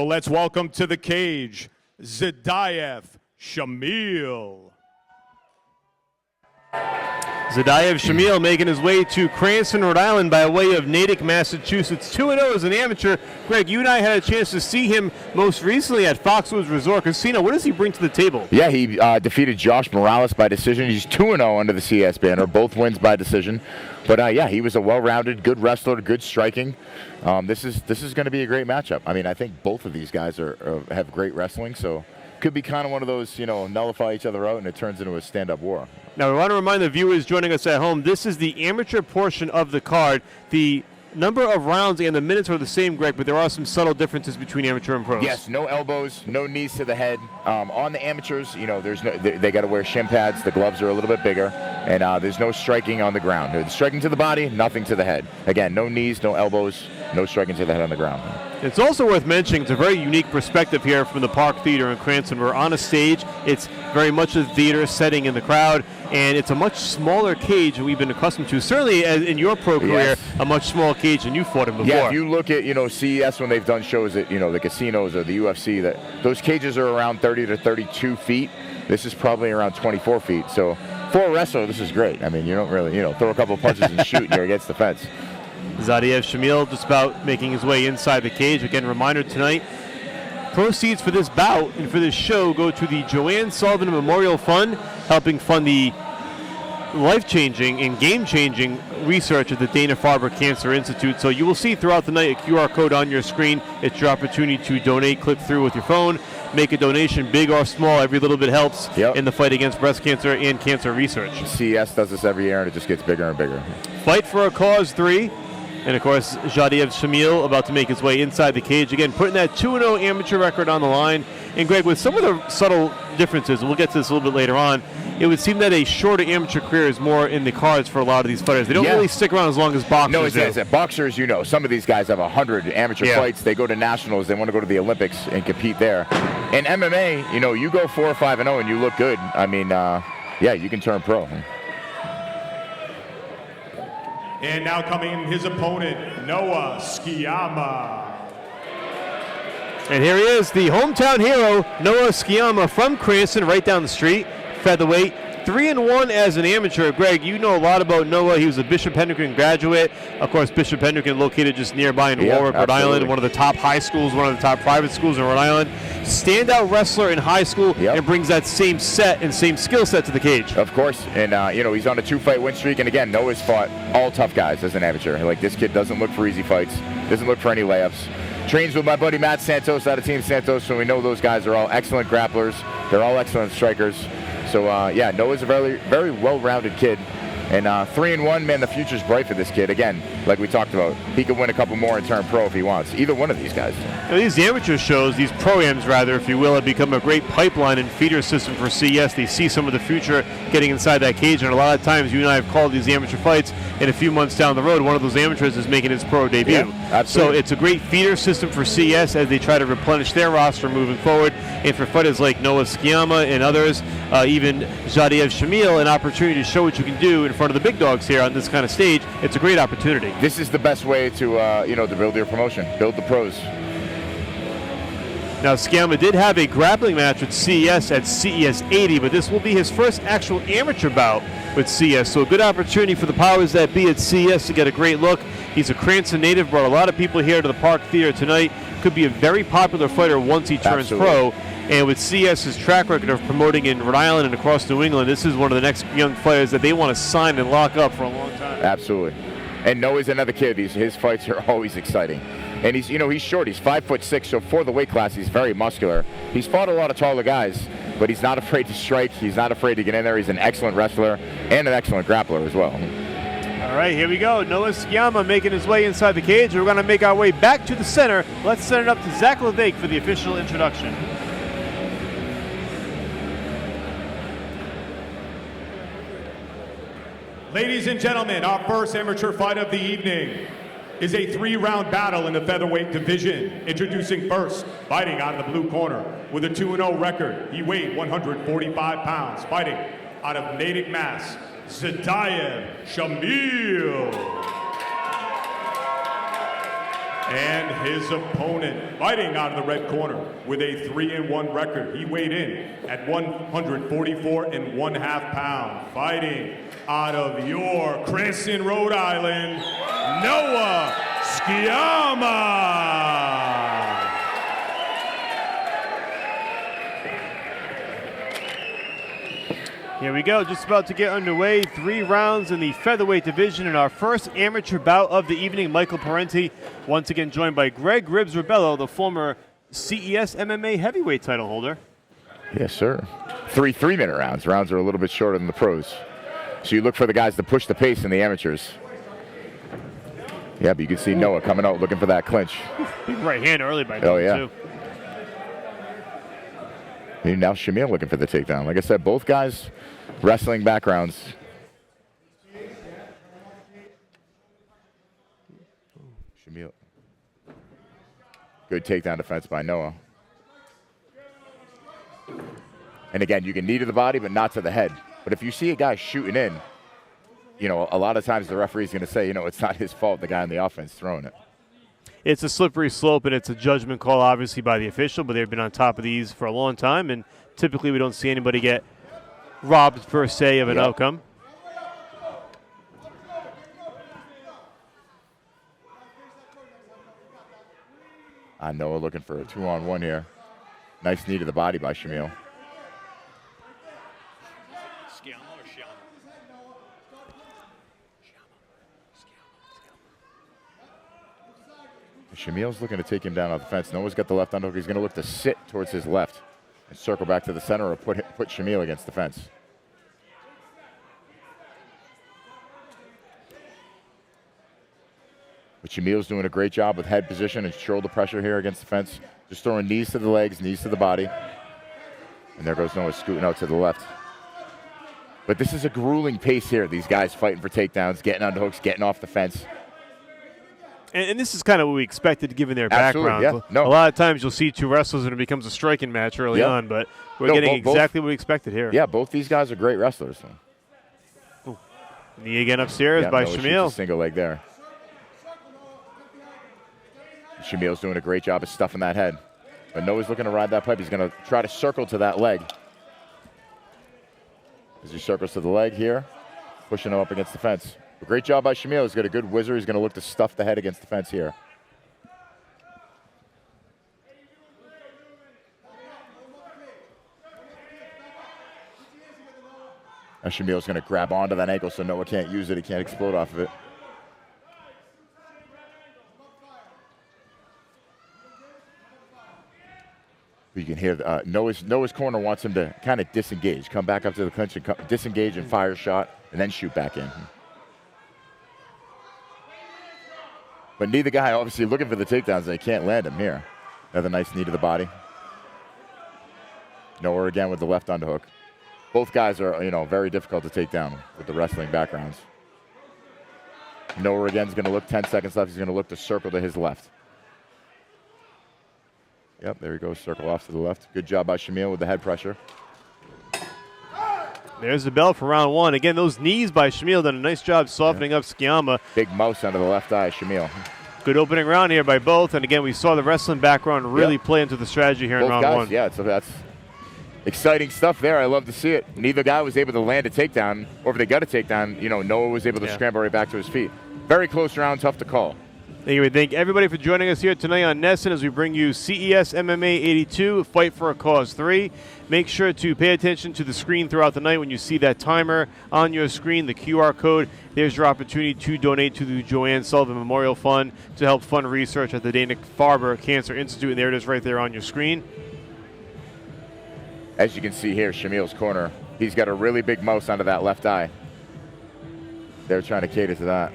Let's welcome to the cage, Zhedaev, Shamil. Zhedaev Shamil making his way to Cranston, Rhode Island by way of Natick, Massachusetts. 2-0 as an amateur. Greg, you and I had a chance to see him most recently at Foxwoods Resort Casino. What does he bring to the table? Yeah, he defeated Josh Morales by decision. He's 2-0 under the CES banner, both wins by decision. But yeah, he was a well-rounded, good wrestler, good striking. This is going to be a great matchup. I mean, I think both of these guys have great wrestling, so could be kind of one of those, nullify each other out and it turns into a stand-up war. Now, we want to remind the viewers joining us at home, this is the amateur portion of the card. The number of rounds and the minutes are the same, Greg, but there are some subtle differences between amateur and pros. Yes, no elbows, no knees to the head. On the amateurs, they got to wear shin pads. The gloves are a little bit bigger, and there's no striking on the ground. There's striking to the body, nothing to the head. Again, no knees, no elbows, no striking to the head on the ground. It's also worth mentioning it's a very unique perspective here from the Park Theater in Cranston. We're on a stage. It's very much a theater setting in the crowd, and it's a much smaller cage than we've been accustomed to. Certainly, as in your pro career, yes, a much smaller cage than you fought in before. Yeah, if you look at CES when they've done shows at the casinos or the UFC, that those cages are around 30 to 32 feet. This is probably around 24 feet. So for a wrestler, this is great. I mean, you don't really throw a couple of punches and shoot, and you're against the fence. Zhedaev Shamil just about making his way inside the cage. Again, reminder tonight, proceeds for this bout and for this show go to the Joanne Sullivan Memorial Fund, helping fund the life-changing and game-changing research at the Dana-Farber Cancer Institute. So you will see throughout the night a QR code on your screen. It's your opportunity to donate. Click through with your phone. Make a donation, big or small. Every little bit helps in the fight against breast cancer and cancer research. CES does this every year, and it just gets bigger and bigger. Fight for a Cause 3. And, of course, Zhedaev Shamil about to make his way inside the cage. Again, putting that 2-0 amateur record on the line. And, Greg, with some of the subtle differences, and we'll get to this a little bit later on, it would seem that a shorter amateur career is more in the cards for a lot of these fighters. They don't really stick around as long as boxers No, it's that. Boxers, some of these guys have 100 amateur fights. They go to nationals. They want to go to the Olympics and compete there. In MMA, you go 4 or 5-0 and you look good. I mean, yeah, you can turn pro. And now coming his opponent, Noah Scalma. And here he is, the hometown hero, Noah Scalma from Cranston, right down the street, featherweight. 3-1 as an amateur. Greg, you know a lot about Noah. He was a Bishop Hendricken graduate. Of course, Bishop Hendricken located just nearby in Warwick, Rhode Island, one of the top high schools, one of the top private schools in Rhode Island. Standout wrestler in high school and brings that same set and same skill set to the cage. Of course, and he's on a 2-fight win streak. And again, Noah's fought all tough guys as an amateur. Like, this kid doesn't look for easy fights, doesn't look for any layups. Trains with my buddy Matt Santos out of Team Santos, so we know those guys are all excellent grapplers. They're all excellent strikers. So, yeah, Noah's a very, very well-rounded kid. And 3-1, man, the future's bright for this kid. Again, like we talked about, he could win a couple more and turn pro if he wants. Either one of these guys. These amateur shows, these pro-ams rather, if you will, have become a great pipeline and feeder system for CES. They see some of the future getting inside that cage, and a lot of times you and I have called these amateur fights, and a few months down the road, one of those amateurs is making his pro debut. Yeah, absolutely. So it's a great feeder system for CES as they try to replenish their roster moving forward, and for fighters like Noah Scalma and others, even Zhedaev Shamil, an opportunity to show what you can do in front of the big dogs here on this kind of stage. It's a great opportunity. This is the best way to, to build your promotion, build the pros. Now, Scalma did have a grappling match with CES at CES 80, but this will be his first actual amateur bout with CES, so a good opportunity for the powers that be at CES to get a great look. He's a Cranston native, brought a lot of people here to the Park Theater tonight. Could be a very popular fighter once he turns pro. And with CES's track record of promoting in Rhode Island and across New England, this is one of the next young players that they want to sign and lock up for a long time. Absolutely. And Noah's another kid. His fights are always exciting. And he's short. He's 5'6", so for the weight class, he's very muscular. He's fought a lot of taller guys, but he's not afraid to strike. He's not afraid to get in there. He's an excellent wrestler and an excellent grappler as well. All right, here we go. Noah Scalma making his way inside the cage. We're going to make our way back to the center. Let's send it up to Zach Levake for the official introduction. Ladies and gentlemen, our first amateur fight of the evening is a 3-round battle in the featherweight division. Introducing first, fighting out of the blue corner with a 2-0 record. He weighed 145 pounds, fighting out of Natick, Mass, Zhedaev Shamil. And his opponent, fighting out of the red corner with a 3-1 record. He weighed in at 144.5 pounds. Fighting out of your Cranston, Rhode Island, Noah Scalma. Here we go, just about to get underway. 3 rounds in the featherweight division in our first amateur bout of the evening. Michael Parenti, once again joined by Greg Ribs Rebello, the former CES MMA heavyweight title holder. Yes, sir. 3 3-minute rounds. Rounds are a little bit shorter than the pros. So you look for the guys to push the pace in the amateurs. Yeah, but you can see Noah coming out looking for that clinch. Big right hand early by Noah, yeah. too. And now Shamil looking for the takedown. Like I said, both guys wrestling backgrounds. Shamil. Good takedown defense by Noah. And again, you can knee to the body, but not to the head. But if you see a guy shooting in, you know, a lot of times the referee's going to say, you know, it's not his fault, the guy on the offense throwing it. It's a slippery slope, and it's a judgment call, obviously, by the official, but they've been on top of these for a long time, and typically we don't see anybody get robbed, per se, of an outcome. Noah looking for a 2-on-1 here. Nice knee to the body by Shamil. Scalma or Shamil? Shamil's looking to take him down off the fence. Noah's got the left underhook. He's going to look to sit towards his left and circle back to the center or put Shamil against the fence. But Shamil's doing a great job with head position and shoulder pressure here against the fence. Just throwing knees to the legs, knees to the body. And there goes Noah scooting out to the left. But this is a grueling pace here. These guys fighting for takedowns, getting underhooks, getting off the fence. And this is kind of what we expected given their Absolutely, background. yeah. No. A lot of times you'll see 2 wrestlers and it becomes a striking match early on, but we're getting exactly what we expected here. Yeah, both these guys are great wrestlers. Knee again upstairs by Noah shoots Shamil. a single leg there. Shamil's doing a great job of stuffing that head. But Noah's looking to ride that pipe. He's going to try to circle to that leg. As he circles to the leg here, pushing him up against the fence. A great job by Shamil. He's got a good whizzer. He's going to look to stuff the head against the fence here. Now Shamil's going to grab onto that ankle so Noah can't use it. He can't explode off of it. You can hear Noah's corner wants him to kind of disengage, come back up to the clinch and disengage and fire a shot, and then shoot back in. But neither guy obviously looking for the takedowns, and they can't land him here. Another nice knee to the body. Noah again with the left underhook. Both guys are, you know, very difficult to take down with the wrestling backgrounds. Noah again is going to look 10 seconds left. He's going to look to circle to his left. Yep, there he goes, circle off to the left. Good job by Shamil with the head pressure. There's the bell for round 1. Again, those knees by Shamil done a nice job softening up Scalma. Big mouse under the left eye, Shamil. Good opening round here by both. And again, we saw the wrestling background really play into the strategy here in round 1. Yeah, so that's exciting stuff there. I love to see it. Neither guy was able to land a takedown, or if they got a takedown, you know, Noah was able to scramble right back to his feet. Very close round, tough to call. Anyway, thank everybody for joining us here tonight on Nesson as we bring you CES MMA 82, Fight for a Cause 3. Make sure to pay attention to the screen throughout the night when you see that timer on your screen, the QR code. There's your opportunity to donate to the Joanne Sullivan Memorial Fund to help fund research at the Dana-Farber Cancer Institute. And there it is right there on your screen. As you can see here, Shamil's corner, he's got a really big mouse under that left eye. They're trying to cater to that.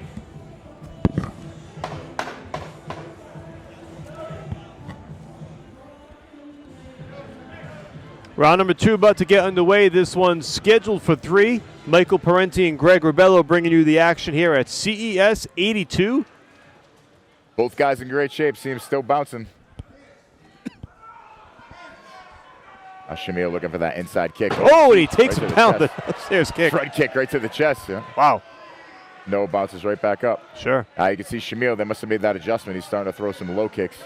Round number 2 about to get underway. This one's scheduled for 3. Michael Parenti and Greg Rebello bringing you the action here at CES 82. Both guys in great shape. See him still bouncing. Shamil looking for that inside kick. Oh, and he takes right a pound. Upstairs kick. Front kick right to the chest. Yeah. Wow. Noah bounces right back up. Sure. You can see Shamil, they must have made that adjustment. He's starting to throw some low kicks.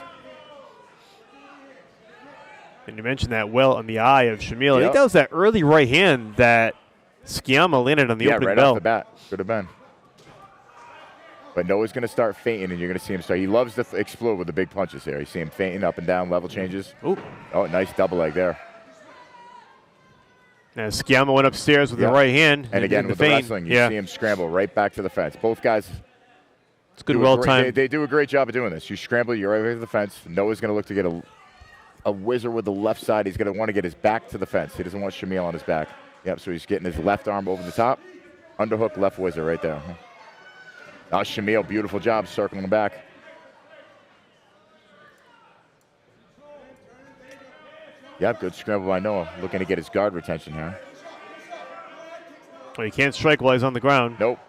And you mentioned that well on the eye of Shamil. I Yep. think that was that early right hand that Scalma landed on the opening right bell. off the bat. Could have been. But Noah's going to start feinting, and you're going to see him start. He loves to explode with the big punches here. You see him feinting up and down, level changes. Ooh. Oh, nice double leg there. And Scalma went upstairs with the right hand. And again, the with the feint. wrestling, you see him scramble right back to the fence. Both guys. It's good, well timed. They do a great job of doing this. You scramble, you're right to the fence. Noah's going to look to get a whizzer with the left side. He's going to want to get his back to the fence. He doesn't want Shamil on his back. Yep, so he's getting his left arm over the top. Underhook, left whizzer right there. Now Shamil, beautiful job circling back. Yep, good scramble by Noah. Looking to get his guard retention here. Well, he can't strike while he's on the ground. Nope.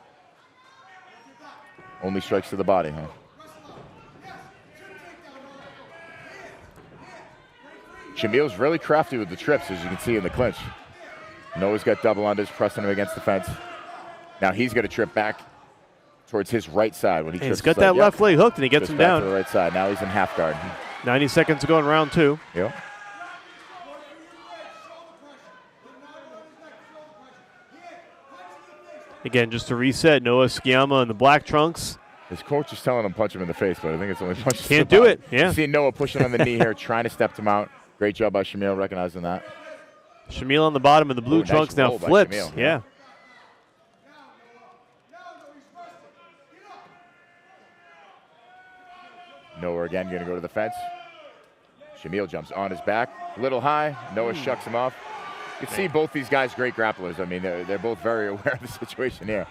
Only strikes to the body, huh? Shamil's really crafty with the trips, as you can see in the clinch. Noah's got double unders, pressing him against the fence. Now he's going to trip back towards his right side. When he's got that left leg hooked, and he gets him down. To the right side. Now he's in half guard. 90 seconds to go in round 2. Yep. Again, just to reset, Noah Scalma in the black trunks. His coach is telling him punch him in the face, but I think it's only punches. Can't do it. Yeah. You see Noah pushing on the knee here, trying to step him out. Great job by Shamil recognizing that. Shamil on the bottom of the blue trunks now flips. Shamil. Yeah. Noah again going to go to the fence. Shamil jumps on his back. A little high. Noah shucks him off. You can see both these guys great grapplers. I mean, they're both very aware of the situation here.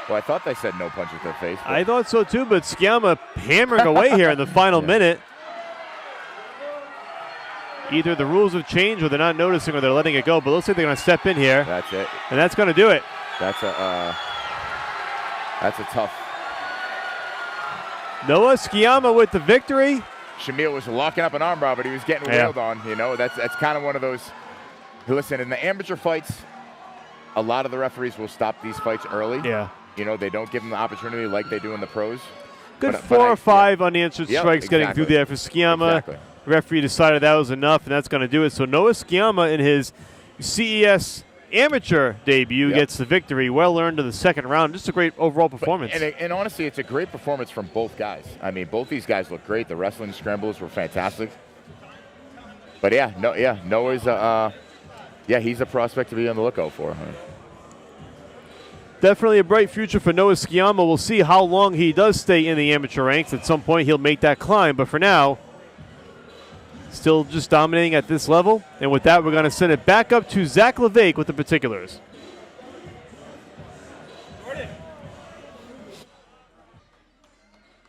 Well, I thought they said no punches to the face. I thought so too, but Scalma hammering away here in the final minute. Either the rules have changed or they're not noticing or they're letting it go, but looks like they're going to step in here. That's it. And that's going to do it. That's a tough. Noah Scalma with the victory. Shamil was locking up an armbar, but he was getting wheeled on. You know, that's kind of one of those. Listen, in the amateur fights, a lot of the referees will stop these fights early. Yeah. You know, they don't give them the opportunity like they do in the pros. Good 4 or 5 unanswered strikes getting through there for Scalma. Exactly. The referee decided that was enough, and that's going to do it. So Noah Scalma in his CES amateur debut gets the victory. Well earned in the second round. Just a great overall performance. And honestly, it's a great performance from both guys. I mean, both these guys look great. The wrestling scrambles were fantastic. But Noah's he's a prospect to be on the lookout for. Huh? Definitely a bright future for Noah Scalma. We'll see how long he does stay in the amateur ranks. At some point, he'll make that climb. But for now, still just dominating at this level. And with that, we're going to send it back up to Zach Levake with the particulars.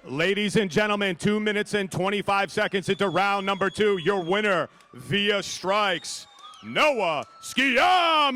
Ladies and gentlemen, 2 minutes and 25 seconds into round number 2. Your winner via strikes, Noah Scalma.